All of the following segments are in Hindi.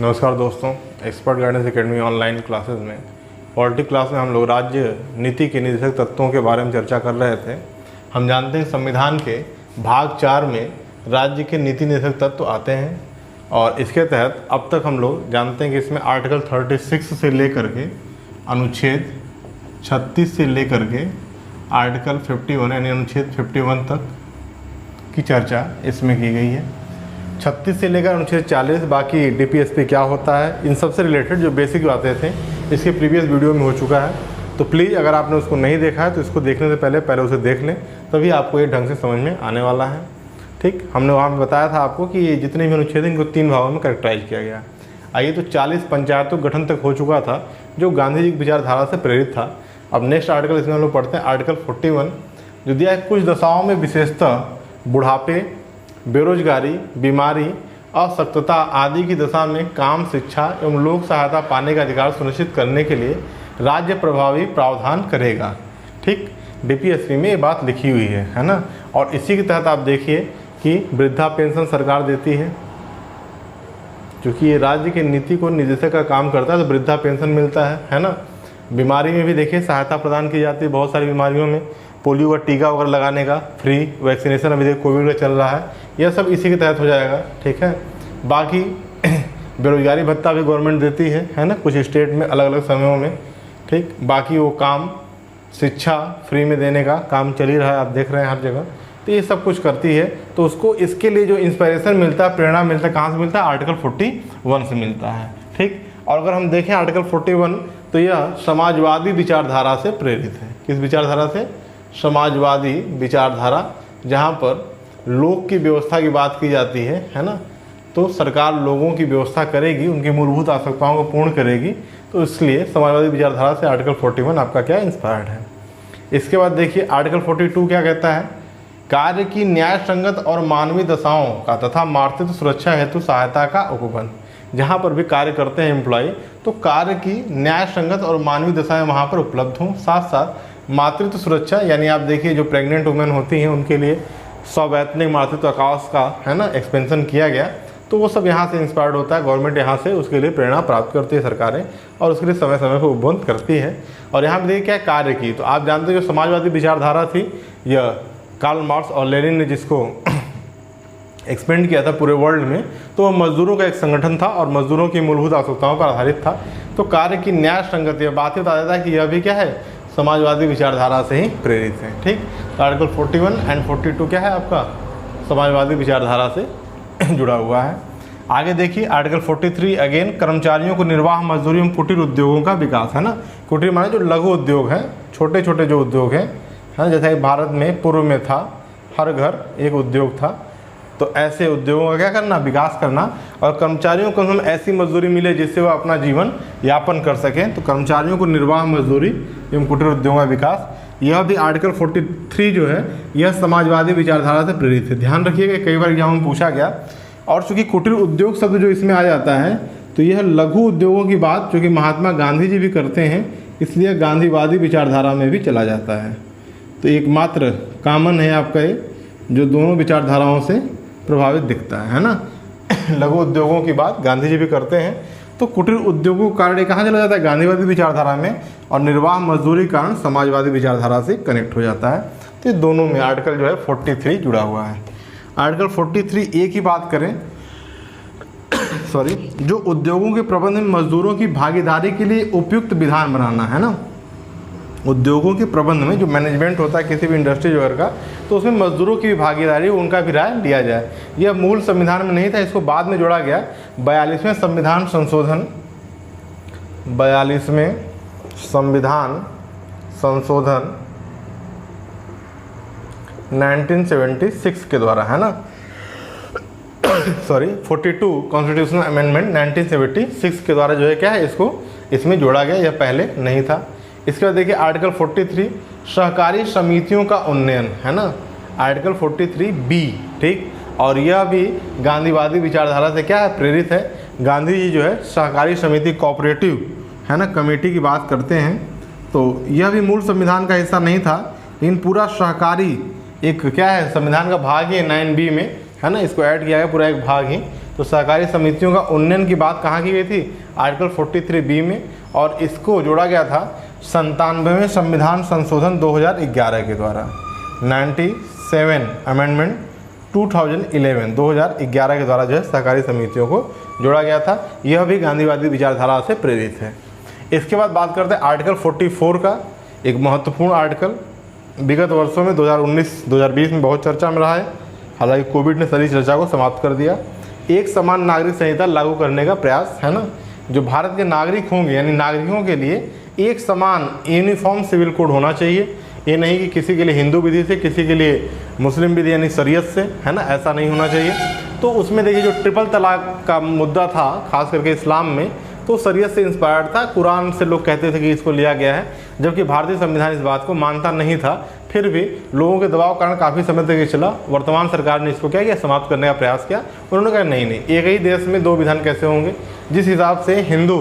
नमस्कार दोस्तों, expert guidance academy online classes में पॉलिटी क्लास में हम लोग राज्य नीति के निर्देशक तत्वों के बारे में चर्चा कर रहे थे। हम जानते हैं संविधान के भाग 4 में राज्य के नीति निर्देशक तत्व आते हैं और इसके तहत अब तक हम लोग जानते हैं कि इसमें आर्टिकल 36 से लेकर के अनुच्छेद 36 से लेकर के आर्टिकल 51 यानी अनुच्छेद 51 तक की चर्चा इसमें की गई है। 36 से लेकर अनुच्छेद 40 बाकी डीपीएसपी क्या होता है, इन सब से रिलेटेड जो बेसिक बातें थे इसके प्रीवियस वीडियो में हो चुका है। तो प्लीज़ अगर आपने उसको नहीं देखा है तो इसको देखने से पहले उसे देख लें, तभी आपको ये ढंग से समझ में आने वाला है। ठीक, हमने वहाँ पर बताया था आपको कि ये जितने भी अनुच्छेद हैं इनको 3 भागों में कैरेक्टराइज किया गया। आइए, तो 40 पंचायतों गठन तक हो चुका था जो गांधी जी की विचारधारा से प्रेरित था। अब नेक्स्ट आर्टिकल इसमें हम लोग पढ़ते हैं आर्टिकल 41 जो दिया है कुछ दशाओं में विशेषतः बुढ़ापे, बेरोजगारी, बीमारी, अशक्तता आदि की दशा में काम, शिक्षा एवं लोक सहायता पाने का अधिकार सुनिश्चित करने के लिए राज्य प्रभावी प्रावधान करेगा। ठीक, डीपीएसपी में ये बात लिखी हुई है ना। और इसी के तहत आप देखिए कि वृद्धा पेंशन सरकार देती है, क्योंकि ये राज्य की नीति को निर्देशक का काम करता है तो वृद्धा पेंशन मिलता है ना। बीमारी में भी देखिए सहायता प्रदान की जाती है, बहुत सारी बीमारियों में पोलियो का टीका वगैरह लगाने का फ्री वैक्सीनेशन अभी देखिए कोविड का चल रहा है, यह सब इसी के तहत हो जाएगा। ठीक है, बाकी बेरोजगारी भत्ता भी गवर्नमेंट देती है ना, कुछ स्टेट में अलग अलग समयों में। ठीक, बाकी वो काम शिक्षा फ्री में देने का काम चल ही रहा है, आप देख रहे हैं हर जगह। तो ये सब कुछ करती है, तो उसको इसके लिए जो इंस्पिरेशन मिलता है, प्रेरणा मिलता है, कहाँ से मिलता है? आर्टिकल 41 से मिलता है। ठीक, और अगर हम देखें आर्टिकल 41 तो यह समाजवादी विचारधारा से प्रेरित है। किस विचारधारा से? समाजवादी विचारधारा, जहाँ पर लोक की व्यवस्था की बात की जाती है ना। तो सरकार लोगों की व्यवस्था करेगी, उनकी मूलभूत आवश्यकताओं को पूर्ण करेगी, तो इसलिए समाजवादी विचारधारा से आर्टिकल 41 आपका क्या इंस्पायर्ड है। इसके बाद देखिए आर्टिकल 42 क्या कहता है? कार्य की न्याय संगत और मानवीय दशाओं का तथा मातृत्व सुरक्षा हेतु सहायता का उपबंध। जहाँ पर भी कार्य करते हैं एम्प्लॉय, तो कार्य की न्याय संगत और मानवीय दशाएं वहाँ पर उपलब्ध हों, साथ साथ मातृत्व सुरक्षा, यानी आप देखिए जो प्रेग्नेंट वुमेन होती हैं उनके लिए सवैतनिक मातृत्व अवकाश का है ना एक्सपेंशन किया गया, तो वो सब यहाँ से इंस्पायर्ड होता है। गवर्नमेंट यहाँ से उसके लिए प्रेरणा प्राप्त करती है सरकारें, और उसके लिए समय समय पर उपबंध करती है। और यहाँ पर देखिए क्या कार्य की, तो आप जानते हैं जो समाजवादी विचारधारा थी, यह कार्ल मार्क्स और लेनिन ने जिसको एक्सपेंड किया था पूरे वर्ल्ड में, तो वह मजदूरों का एक संगठन था और मजदूरों की मूलभूत आवश्यकताओं पर आधारित था। तो कार्य की न्याय संगति, यह बात ही बता देता है कि यह भी क्या है, समाजवादी विचारधारा से ही प्रेरित है। ठीक, तो आर्टिकल 41 एंड 42 क्या है आपका? समाजवादी विचारधारा से जुड़ा हुआ है। आगे देखिए आर्टिकल 43 अगेन कर्मचारियों को निर्वाह मजदूरी एवं कुटीर उद्योगों का विकास है ना। कुटीर माने जो लघु उद्योग हैं, छोटे छोटे जो उद्योग हैं, है जैसे भारत में पूर्व में था हर घर एक उद्योग था, तो ऐसे उद्योगों का क्या करना? विकास करना। और कर्मचारियों को हम ऐसी मजदूरी मिले जिससे वह अपना जीवन यापन कर सकें, तो कर्मचारियों को निर्वाह मजदूरी एवं कुटीर उद्योगों का विकास, यह भी आर्टिकल 43 जो है यह समाजवादी विचारधारा से प्रेरित है। ध्यान रखिएगा, कई बार एग्जाम में पूछा गया। और चूँकि कुटीर उद्योग शब्द जो इसमें आ जाता है, तो यह लघु उद्योगों की बात जो कि महात्मा गांधी जी भी करते हैं, इसलिए गांधीवादी विचारधारा में भी चला जाता है। तो एकमात्र कॉमन है आपका ये, जो दोनों विचारधाराओं से प्रभावित दिखता है ना। लघु उद्योगों की बात गांधी जी भी करते हैं, तो कुटीर उद्योगों का कार्य कहाँ चला जाता है? गांधीवादी विचारधारा में, और निर्वाह मजदूरी कारण समाजवादी विचारधारा से कनेक्ट हो जाता है। तो दोनों में आर्टिकल जो है 43 जुड़ा हुआ है। आर्टिकल 43 ए की बात करें जो उद्योगों के प्रबंध में मजदूरों की भागीदारी के लिए उपयुक्त विधान बनाना है ना। उद्योगों के प्रबंध में जो मैनेजमेंट होता है किसी भी इंडस्ट्री वगैरह का, तो उसमें मजदूरों की भी भागीदारी, उनका भी राय लिया जाए। यह मूल संविधान में नहीं था, इसको बाद में जोड़ा गया 42वें संविधान संशोधन 1976 के द्वारा है ना। 42 कॉन्स्टिट्यूशनल अमेंडमेंट 1976 के द्वारा जो है क्या है, इसको इसमें जोड़ा गया, यह पहले नहीं था। इसके बाद देखिए आर्टिकल 43 सहकारी समितियों का उन्नयन है ना, आर्टिकल 43 बी। ठीक, और यह भी गांधीवादी विचारधारा से क्या है? प्रेरित है। गांधी जी जो है सहकारी समिति कोऑपरेटिव है ना कमेटी की बात करते हैं, तो यह भी मूल संविधान का हिस्सा नहीं था, लेकिन पूरा सहकारी एक क्या है संविधान का भाग ही 9B में है ना, इसको ऐड किया गया पूरा एक भाग ही। तो सहकारी समितियों का उन्नयन की बात कहाँ की गई थी? आर्टिकल 43B में, और इसको जोड़ा गया था 97वें संविधान संशोधन 2011 के द्वारा। 97 अमेंडमेंट 2011 के द्वारा जो है सहकारी समितियों को जोड़ा गया था। यह भी गांधीवादी विचारधारा से प्रेरित है। इसके बाद बात करते हैं आर्टिकल 44 का, एक महत्वपूर्ण आर्टिकल विगत वर्षों में 2019-2020 में बहुत चर्चा में रहा है, हालांकि कोविड ने सारी चर्चा को समाप्त कर दिया। एक समान नागरिक संहिता लागू करने का प्रयास है ना, जो भारत के नागरिक होंगे यानी नागरिकों के लिए एक समान यूनिफॉर्म सिविल कोड होना चाहिए। ये नहीं कि किसी के लिए हिंदू विधि से, किसी के लिए मुस्लिम विधि यानी शरीयत से, है ना, ऐसा नहीं होना चाहिए। तो उसमें देखिए जो ट्रिपल तलाक का मुद्दा था खास करके इस्लाम में, तो शरीयत से इंस्पायर्ड था। कुरान से लोग कहते थे कि इसको लिया गया है, जबकि भारतीय संविधान इस बात को मानता नहीं था। फिर भी लोगों के दबाव कारण काफ़ी समय तक ये चला। वर्तमान सरकार ने इसको क्या किया, समाप्त करने का प्रयास किया। उन्होंने कहा नहीं, एक ही देश में दो विधान कैसे होंगे? जिस हिसाब से हिंदू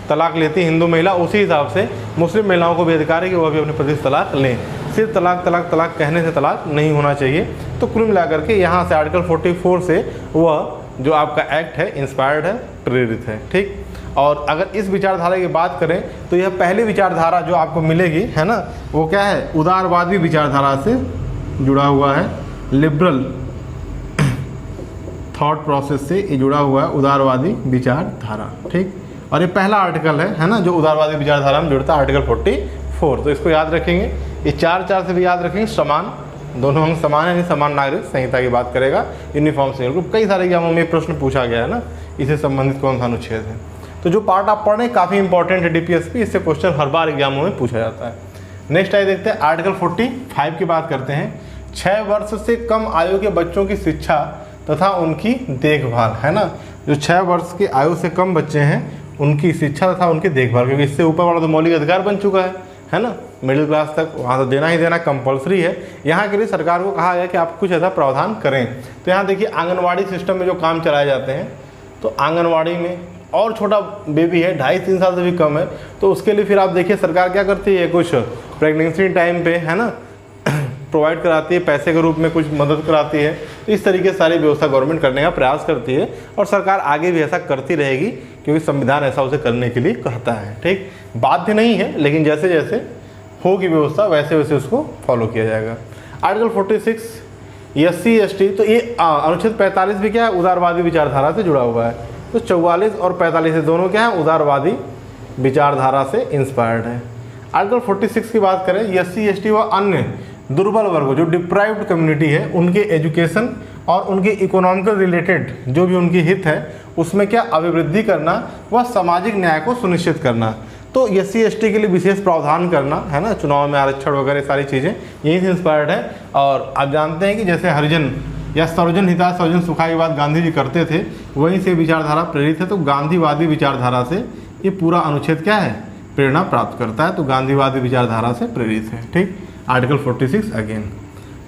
तलाक लेती है हिंदू महिला, उसी हिसाब से मुस्लिम महिलाओं को भी अधिकार है कि वह भी अपने पति से तलाक लें। सिर्फ तलाक कहने से तलाक नहीं होना चाहिए। तो कुल मिलाकर के यहाँ से आर्टिकल 44 से वह जो आपका एक्ट है इंस्पायर्ड है, प्रेरित है। ठीक, और अगर इस विचारधारा की बात करें तो यह पहली विचारधारा जो आपको मिलेगी, है ना, वो क्या है? उदारवादी विचारधारा से जुड़ा हुआ है, लिबरल थॉट प्रोसेस से ये जुड़ा हुआ है, उदारवादी विचारधारा। ठीक, और ये पहला आर्टिकल है ना, जो उदारवादी विचारधारा में जुड़ता है, आर्टिकल 44। तो इसको याद रखेंगे, ये 4 से भी याद रखेंगे। समान, दोनों अंग समान है, समान नागरिक संहिता की बात करेगा, यूनिफॉर्म सिविल कोड। कई सारे एग्जामों में प्रश्न पूछा गया है ना, इससे संबंधित कौन सा अनुच्छेद है। तो जो पार्ट आप पढ़ रहे हैं काफ़ी इंपॉर्टेंट है DPSP, इससे क्वेश्चन हर बार एग्जामों में पूछा जाता है। नेक्स्ट आइए देखते हैं आर्टिकल 45 की बात करते हैं। 6 वर्ष से कम आयु के बच्चों की शिक्षा तथा उनकी देखभाल, है ना, जो 6 वर्ष की आयु से कम बच्चे हैं उनकी शिक्षा तथा उनकी देखभाल, क्योंकि इससे ऊपर वाला तो मौलिक अधिकार बन चुका है ना, मिडिल क्लास तक वहाँ तो देना ही देना कंपलसरी है। यहाँ के लिए सरकार को कहा गया कि आप कुछ ऐसा प्रावधान करें। तो यहाँ देखिए आंगनवाड़ी सिस्टम में जो काम चलाए जाते हैं, तो आंगनवाड़ी में और छोटा बेबी है 2.5-3 साल से भी कम है, तो उसके लिए फिर आप देखिए सरकार क्या करती है, कुछ प्रेगनेंसी टाइम पे, है ना, प्रोवाइड कराती है, पैसे के रूप में कुछ मदद कराती है। तो इस तरीके से सारी व्यवस्था गवर्नमेंट करने का प्रयास करती है, और सरकार आगे भी ऐसा करती रहेगी, क्योंकि संविधान ऐसा उसे करने के लिए कहता है। ठीक, बाध्य नहीं है, लेकिन जैसे जैसे होगी व्यवस्था वैसे वैसे उसको फॉलो किया जाएगा। आर्टिकल 46 SC ST, तो ये अनुच्छेद 45 भी क्या है, उदारवादी विचारधारा से जुड़ा हुआ है। तो 44 और 45 दोनों क्या है, उदारवादी विचारधारा से इंस्पायर्ड है। आर्टिकल 46 की बात करें, SC ST व अन्य दुर्बल वर्ग जो डिप्राइव्ड कम्युनिटी है, उनके एजुकेशन और उनके इकोनॉमिकल रिलेटेड जो भी उनकी हित है उसमें क्या अभिवृद्धि करना व सामाजिक न्याय को सुनिश्चित करना। तो SC ST के लिए विशेष प्रावधान करना, है ना, चुनाव में आरक्षण वगैरह सारी चीज़ें यहीं से इंस्पायर्ड है। और आप जानते हैं कि जैसे हरिजन या सर्वजन हिताय सर्वजन सुखाय की बात गांधी जी करते थे, वहीं से विचारधारा प्रेरित है। तो गांधीवादी विचारधारा से ये पूरा अनुच्छेद क्या है, प्रेरणा प्राप्त करता है। तो गांधीवादी विचारधारा से प्रेरित है। ठीक, आर्टिकल 46 अगेन।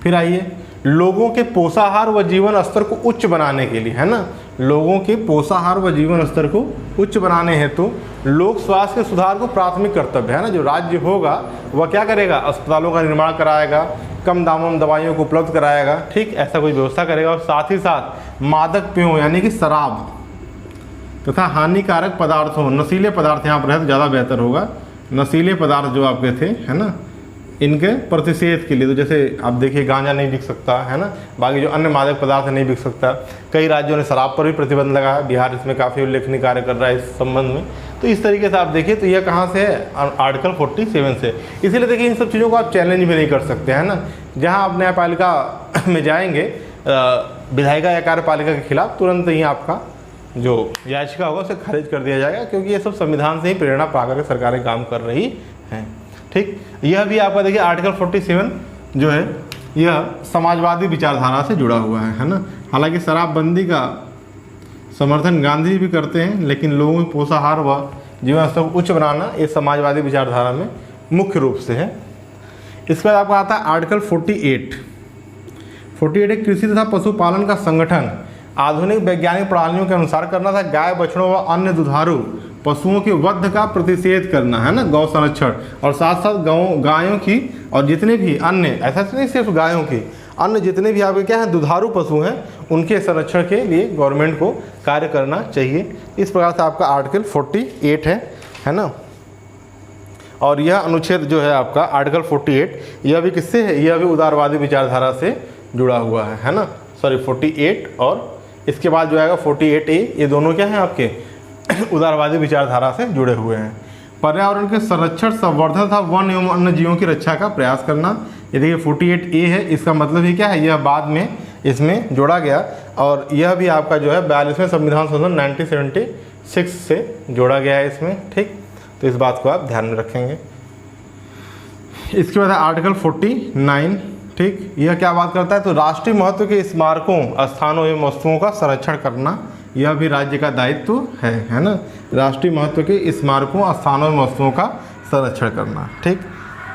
फिर आइए, लोगों के पोषाहार व जीवन स्तर को उच्च बनाने के लिए, है ना, लोगों के पोषाहार व जीवन स्तर को उच्च बनाने हेतु लोक स्वास्थ्य के सुधार को प्राथमिक कर्तव्य है ना। जो राज्य होगा वह क्या करेगा, अस्पतालों का निर्माण कराएगा, कम दामों में दवाइयों को उपलब्ध कराएगा। ठीक, ऐसा कोई व्यवस्था करेगा। और साथ ही साथ मादक पेयों यानी कि शराब तथा हानिकारक पदार्थों, नशीले पदार्थ यहाँ पर है तो ज़्यादा बेहतर होगा, नशीले पदार्थ जो आपके थे, है ना, इनके प्रतिषेध के लिए। तो जैसे आप देखिए गांजा नहीं बिक सकता, है ना, बाकी जो अन्य मादक पदार्थ नहीं बिक सकता। कई राज्यों ने शराब पर भी प्रतिबंध लगाया, बिहार इसमें काफ़ी उल्लेखनीय कार्य कर रहा है इस संबंध में। तो इस तरीके से आप देखिए, तो यह कहाँ से है, आर्टिकल 47 से। इसीलिए देखिए इन सब चीज़ों को आप चैलेंज भी नहीं कर सकते, है ना। जहाँ आप न्यायपालिका में जाएंगे विधायिका या कार्यपालिका के खिलाफ, तुरंत ही आपका जो याचिका होगा उसे खारिज कर दिया जाएगा, क्योंकि ये सब संविधान से ही प्रेरणा पाकर सरकारें काम कर रही हैं। ठीक, यह भी आपका देखिए आर्टिकल 47 जो है यह समाजवादी विचारधारा से जुड़ा हुआ है ना। हालांकि शराबबंदी का समर्थन गांधी जी भी करते हैं, लेकिन लोगों के पोषाहार व जीवन स्तर को उच्च बनाना ये समाजवादी विचारधारा में मुख्य रूप से है। इसके बाद आपका आता है आर्टिकल 48 एक कृषि तथा पशुपालन का संगठन आधुनिक वैज्ञानिक प्रणालियों के अनुसार करना था। गाय बछड़ों व अन्य दुधारू पशुओं के वध का प्रतिषेध करना, है ना, गौ संरक्षण, और साथ साथ गायों की और जितने भी अन्य, ऐसा नहीं सिर्फ गायों की, अन्य जितने भी आपके क्या हैं दुधारू पशु हैं उनके संरक्षण के लिए गवर्नमेंट को कार्य करना चाहिए। इस प्रकार से आपका आर्टिकल 48 है ना। और यह अनुच्छेद जो है आपका आर्टिकल 48 यह भी किससे है, यह भी उदारवादी विचारधारा से जुड़ा हुआ है ना। सॉरी 48 और इसके बाद जो आएगा 48A, ये दोनों क्या हैं आपके उदारवादी विचारधारा से जुड़े हुए हैं। पर्यावरण के संरक्षण, संवर्धन तथा वन एवं अन्य जीवों की रक्षा का प्रयास करना, ये देखिए 48A है। इसका मतलब ही क्या है, यह बाद में इसमें जोड़ा गया और यह भी आपका जो है 42वें संविधान संशोधन 1976 से जोड़ा गया है इसमें, ठीक। तो इस बात को आप ध्यान में रखेंगे। इसके बाद आर्टिकल 49, ठीक। यह क्या बात करता है, तो राष्ट्रीय महत्व के स्मारकों, स्थानों एवं वस्तुओं का संरक्षण करना यह भी राज्य का दायित्व है ना। राष्ट्रीय महत्व के स्मारकों, स्थानों एवं वस्तुओं का संरक्षण करना, ठीक।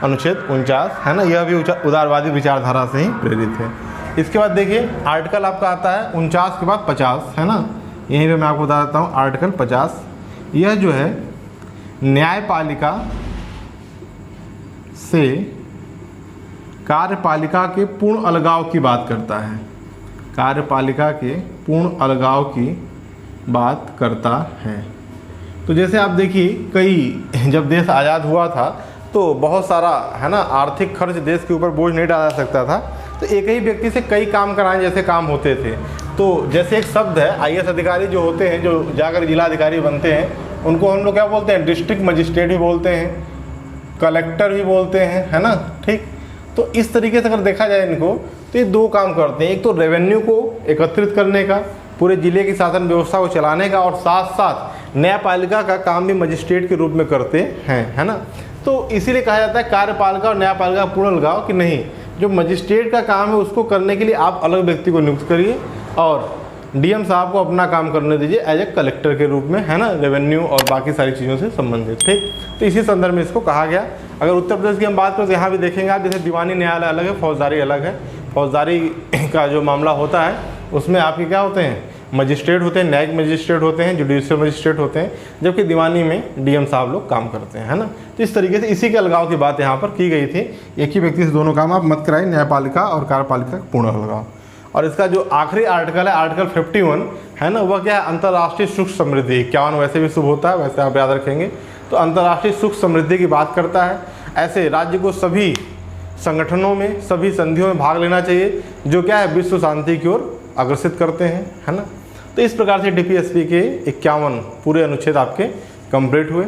अनुच्छेद 49 है ना, यह भी उदारवादी विचारधारा से ही प्रेरित है। इसके बाद देखिए आर्टिकल आपका आता है 49 के बाद 50 है ना। यहीं पे मैं आपको बता देता हूँ आर्टिकल 50, यह जो है न्यायपालिका से कार्यपालिका के पूर्ण अलगाव की बात करता है। कार्यपालिका के पूर्ण अलगाव की बात करता है। तो जैसे आप देखिए कई जब देश आज़ाद हुआ था तो बहुत सारा है ना आर्थिक खर्च देश के ऊपर बोझ नहीं डाला जा सकता था, तो एक ही व्यक्ति से कई काम कराएं जैसे काम होते थे। तो जैसे एक शब्द है IAS अधिकारी जो होते हैं, जो जाकर जिला अधिकारी बनते हैं, उनको हम लोग क्या बोलते हैं, डिस्ट्रिक्ट मजिस्ट्रेट भी बोलते हैं, कलेक्टर भी बोलते हैं, है ना, ठीक। तो इस तरीके से अगर देखा जाए इनको, तो ये दो काम करते हैं, एक तो रेवेन्यू को एकत्रित करने का, पूरे ज़िले की शासन व्यवस्था को चलाने का, और साथ साथ न्यायपालिका का काम भी मजिस्ट्रेट के रूप में करते हैं, है ना। तो इसीलिए कहा जाता है कार्यपालिका और न्यायपालिका का पूर्ण अलगाव, कि नहीं, जो मजिस्ट्रेट का काम है उसको करने के लिए आप अलग व्यक्ति को नियुक्त करिए और DM साहब को अपना काम करने दीजिए एज ए कलेक्टर के रूप में, है ना, रेवेन्यू और बाकी सारी चीज़ों से संबंधित, ठीक। तो इसी संदर्भ में इसको कहा गया। अगर उत्तर प्रदेश की हम बात करें तो यहाँ भी देखेंगे आप, जैसे दीवानी न्यायालय अलग है, फौजदारी अलग है। फौजदारी का जो मामला होता है उसमें आपके क्या होते हैं, मजिस्ट्रेट होते हैं, न्यायिक मजिस्ट्रेट होते हैं, जुडिशियल मजिस्ट्रेट होते हैं, जबकि दीवानी में DM साहब लोग काम करते हैं, है ना। तो इस तरीके से इसी के अलगाव की बात यहाँ पर की गई थी। एक ही व्यक्ति से दोनों काम आप मत कराइए, न्यायपालिका और कार्यपालिका का पूर्ण अलगाव। और इसका जो आखिरी आर्टिकल है आर्टिकल 51 है ना, वह क्या है, अंतर्राष्ट्रीय सुख समृद्धि। 51 वैसे भी शुभ होता है, वैसे आप याद रखेंगे। तो अंतर्राष्ट्रीय सुख समृद्धि की बात करता है। ऐसे राज्य को सभी संगठनों में, सभी संधियों में भाग लेना चाहिए जो क्या है, विश्व शांति की ओर अग्रसित करते हैं, है ना। तो इस प्रकार से DPSP के 51 पूरे अनुच्छेद आपके कंप्लीट हुए,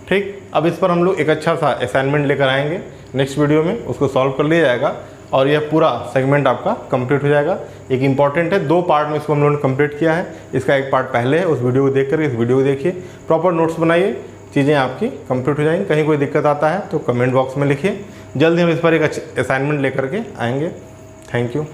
ठीक। अब इस पर हम लोग एक अच्छा सा असाइनमेंट लेकर आएंगे नेक्स्ट वीडियो में, उसको सॉल्व कर लिया जाएगा और यह पूरा सेगमेंट आपका कंप्लीट हो जाएगा। एक इंपॉर्टेंट है, 2 पार्ट में इसको हम लोगों ने कंप्लीट किया है। इसका एक पार्ट पहले है, उस वीडियो को देख कर इस वीडियो को देखिए, प्रॉपर नोट्स बनाइए, चीज़ें आपकी कंप्लीट हो जाएंगी। कहीं कोई दिक्कत आता है तो कमेंट बॉक्स में लिखिए। जल्दी हम इस पर एक असाइनमेंट लेकर के आएंगे। Thank you.